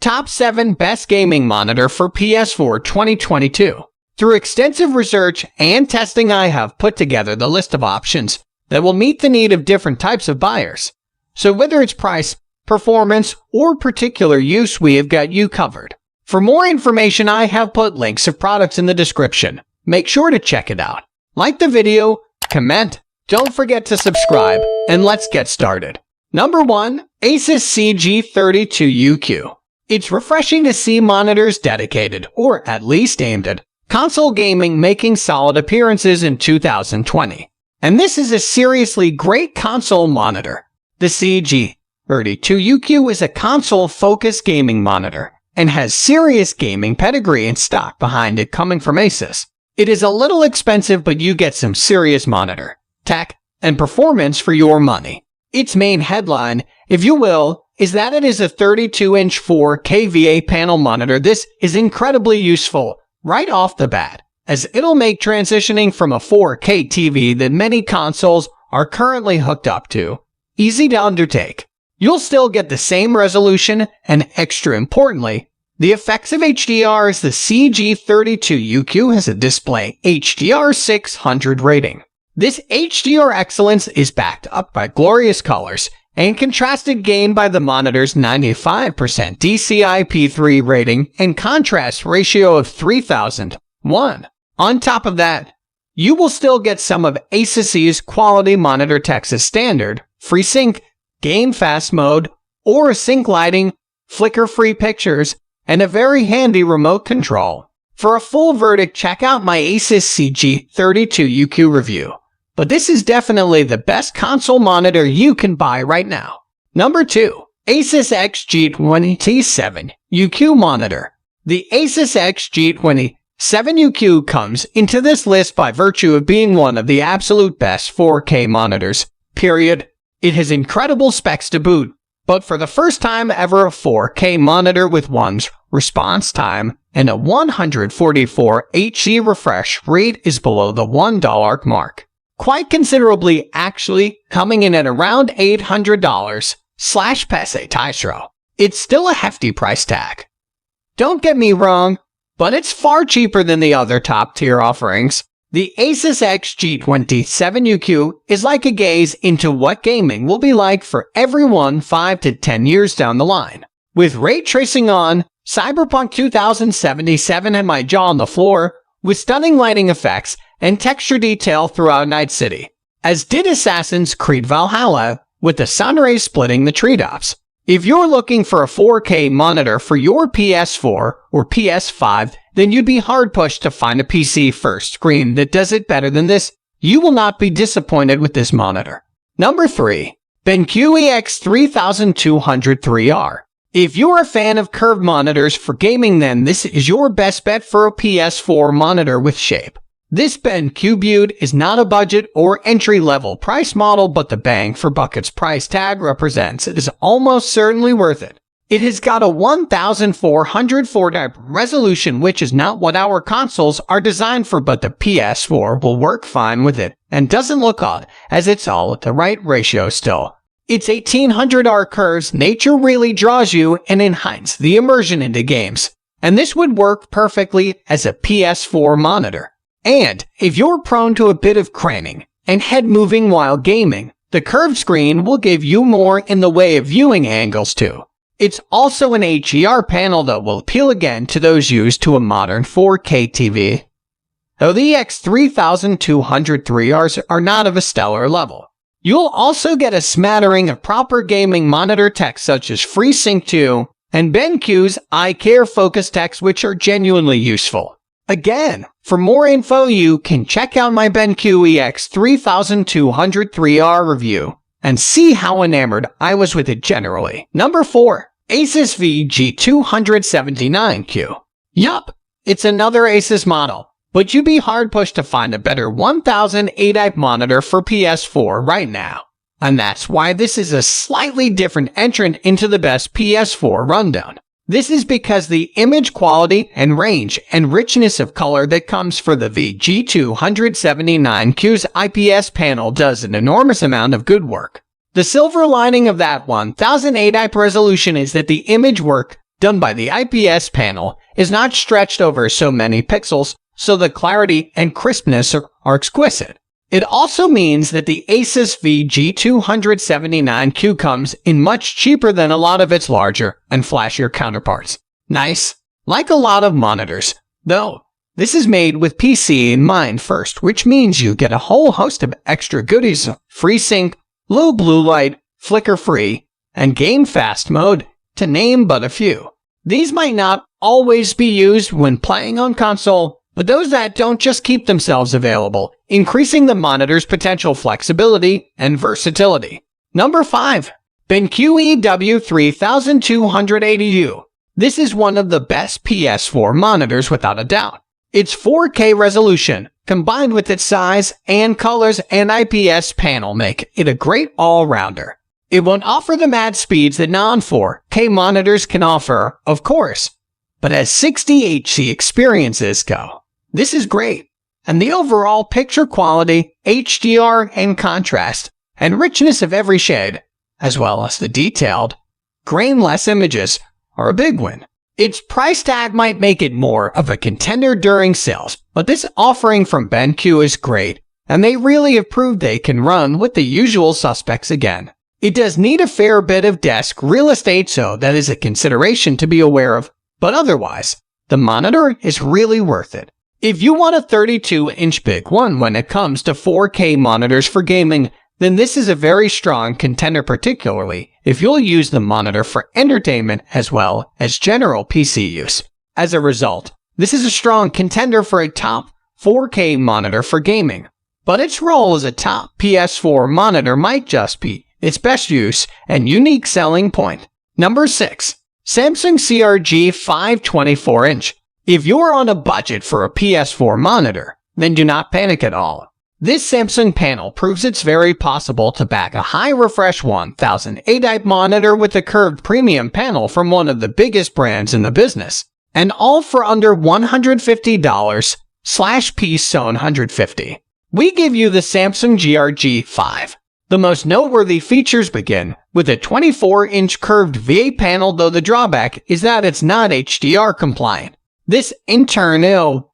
Top 7 Best Gaming Monitor for PS4 2022. Through extensive research and testing, I have put together the list of options that will meet the need of different types of buyers. So whether it's price, performance, or particular use, we have got you covered. For more information, I have put links of products in the description. Make sure to check it out. Like the video, comment, don't forget to subscribe, and let's get started. Number 1. ASUS XG27UQ. It's refreshing to see monitors dedicated, or at least aimed at, console gaming making solid appearances in 2020. And this is a seriously great console monitor. The XG27UQ is a console-focused gaming monitor and has serious gaming pedigree and stock behind it coming from ASUS. It is a little expensive, but you get some serious monitor, tech, and performance for your money. Its main headline, if you will, is that it is a 32-inch 4K VA panel monitor. This is incredibly useful right off the bat, as it'll make transitioning from a 4K TV that many consoles are currently hooked up to easy to undertake. You'll still get the same resolution, and extra importantly, the effects of HDR, as the XG27UQ has a display HDR 600 rating. This HDR excellence is backed up by glorious colors and contrasted gain by the monitor's 95% DCI-P3 rating and contrast ratio of 3001. On top of that, you will still get some of ASUS's quality monitor Texas standard, FreeSync, Game Fast Mode, or sync lighting, flicker-free pictures, and a very handy remote control. For a full verdict, check out my ASUS XG27UQ review. But this is definitely the best console monitor you can buy right now. Number 2. ASUS XG27UQ Monitor. The ASUS XG27UQ comes into this list by virtue of being one of the absolute best 4K monitors, period. It has incredible specs to boot, but for the first time ever, a 4K monitor with one's response time and a 144 Hz refresh rate is below the $1 mark. Quite considerably, actually, coming in at around $800/PESE. It's still a hefty price tag. Don't get me wrong, but it's far cheaper than the other top-tier offerings. The ASUS XG27UQ is like a gaze into what gaming will be like for everyone 5 to 10 years down the line. With ray tracing on, Cyberpunk 2077 had my jaw on the floor, with stunning lighting effects and texture detail throughout Night City, as did Assassin's Creed Valhalla, with the sun rays splitting the treetops. If you're looking for a 4K monitor for your PS4 or PS5, then you'd be hard-pushed to find a PC-first screen that does it better than this. You will not be disappointed with this monitor. Number 3. BenQ EX328003R. If you're a fan of curved monitors for gaming, then this is your best bet for a PS4 monitor with shape. This BenQ Butte is not a budget or entry-level price model, but the bang for buck its price tag represents it is almost certainly worth it. It has got a 1440 resolution, which is not what our consoles are designed for, but the PS4 will work fine with it and doesn't look odd, as it's all at the right ratio still. Its 1800R curves nature really draws you and enhances the immersion into games, and this would work perfectly as a PS4 monitor. And if you're prone to a bit of craning and head moving while gaming, the curved screen will give you more in the way of viewing angles too. It's also an HDR panel that will appeal again to those used to a modern 4K TV. Though the X3200Rs are not of a stellar level. You'll also get a smattering of proper gaming monitor tech such as FreeSync 2 and BenQ's iCare focus techs, which are genuinely useful. Again, for more info, you can check out my BenQ EX3200R review and see how enamored I was with it generally. Number 4. ASUS XG27UQ. Yup, it's another ASUS model, but you'd be hard-pushed to find a better 1080p monitor for PS4 right now. And that's why this is a slightly different entrant into the best PS4 rundown. This is because the image quality and range and richness of color that comes for the XG27UQ's IPS panel does an enormous amount of good work. The silver lining of that 1080p resolution is that the image work done by the IPS panel, is not stretched over so many pixels, so the clarity and crispness are exquisite. It also means that the ASUS XG27UQ comes in much cheaper than a lot of its larger and flashier counterparts. Nice. Like a lot of monitors, though, this is made with PC in mind first, which means you get a whole host of extra goodies: FreeSync, low blue light, flicker-free, and game fast mode, to name but a few. These might not always be used when playing on console, but those that don't just keep themselves available, increasing the monitor's potential flexibility and versatility. Number 5. BenQ EW3280U. This is one of the best PS4 monitors without a doubt. Its 4K resolution, combined with its size and colors and IPS panel, make it a great all-rounder. It won't offer the mad speeds that non-4K monitors can offer, of course, but as 60 Hz experiences go, this is great. And the overall picture quality, HDR and contrast, and richness of every shade, as well as the detailed, grain-less images, are a big win. Its price tag might make it more of a contender during sales, but this offering from BenQ is great, and they really have proved they can run with the usual suspects again. It does need a fair bit of desk real estate, so that is a consideration to be aware of, but otherwise, the monitor is really worth it. If you want a 32-inch big one when it comes to 4K monitors for gaming, then this is a very strong contender, particularly if you'll use the monitor for entertainment as well as general PC use. As a result, this is a strong contender for a top 4K monitor for gaming, but its role as a top PS4 monitor might just be its best use and unique selling point. Number 6. Samsung CRG 524-inch. If you're on a budget for a PS4 monitor, then do not panic at all. This Samsung panel proves it's very possible to back a high-refresh 1080p monitor with a curved premium panel from one of the biggest brands in the business, and all for under $150/P150. We give you the Samsung CRG 5. The most noteworthy features begin with a 24-inch curved VA panel, though the drawback is that it's not HDR compliant. This, in turn,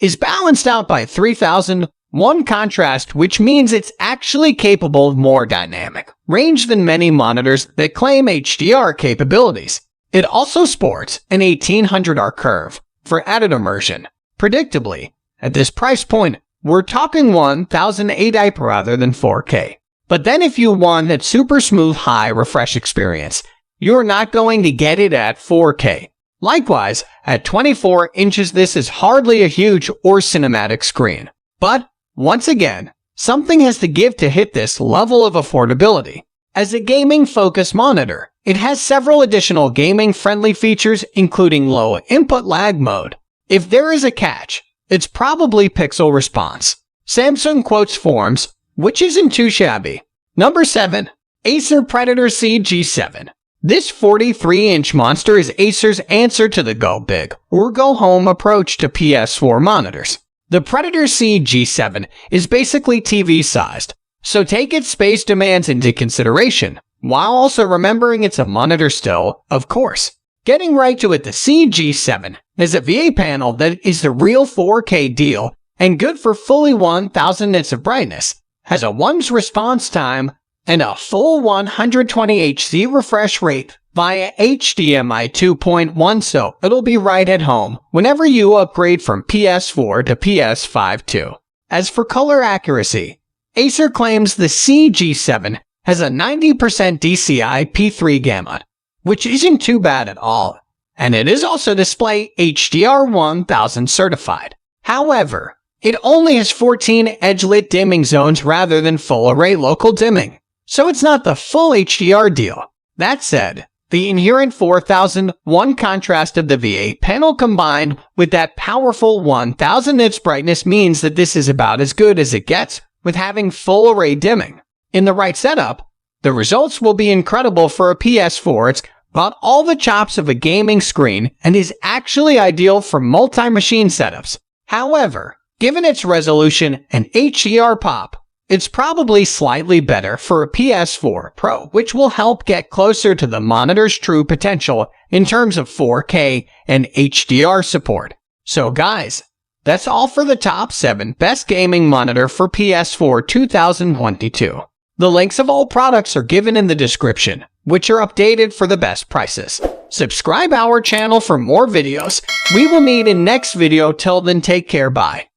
is balanced out by 3001 contrast, which means it's actually capable of more dynamic range than many monitors that claim HDR capabilities. It also sports an 1800R curve for added immersion. Predictably, at this price point, we're talking 1080p rather than 4K. But then if you want that super smooth high refresh experience, you're not going to get it at 4K. Likewise, at 24 inches, this is hardly a huge or cinematic screen. But, once again, something has to give to hit this level of affordability. As a gaming-focused monitor, it has several additional gaming-friendly features, including low input lag mode. If there is a catch, it's probably pixel response. Samsung quotes forms, which isn't too shabby. Number 7. ACER Predator CG7. This 43-inch monster is Acer's answer to the go big or go home approach to PS4 monitors. The Predator CG7 is basically TV-sized, so take its space demands into consideration, while also remembering it's a monitor still, of course. Getting right to it, the CG7 is a VA panel that is the real 4K deal and good for fully 1000 nits of brightness, has a 1's response time, and a full 120 Hz refresh rate via HDMI 2.1, so it'll be right at home whenever you upgrade from PS4 to PS5 too. As for color accuracy, Acer claims the CG7 has a 90% DCI P3 gamut, which isn't too bad at all, and it is also display HDR 1000 certified. However, it only has 14 edge-lit dimming zones rather than full array local dimming, so it's not the full HDR deal. That said, the inherent 4001 contrast of the VA panel combined with that powerful 1000 nits brightness means that this is about as good as it gets with having full array dimming. In the right setup, the results will be incredible for a PS4. It's got all the chops of a gaming screen and is actually ideal for multi-machine setups. However, given its resolution and HDR pop, It's probably slightly better for a PS4 Pro, which will help get closer to the monitor's true potential in terms of 4K and HDR support. So guys, that's all for the top 7 best gaming monitor for PS4 2022. The links of all products are given in the description, which are updated for the best prices. Subscribe our channel for more videos. We will meet in next video. Till then, take care, bye.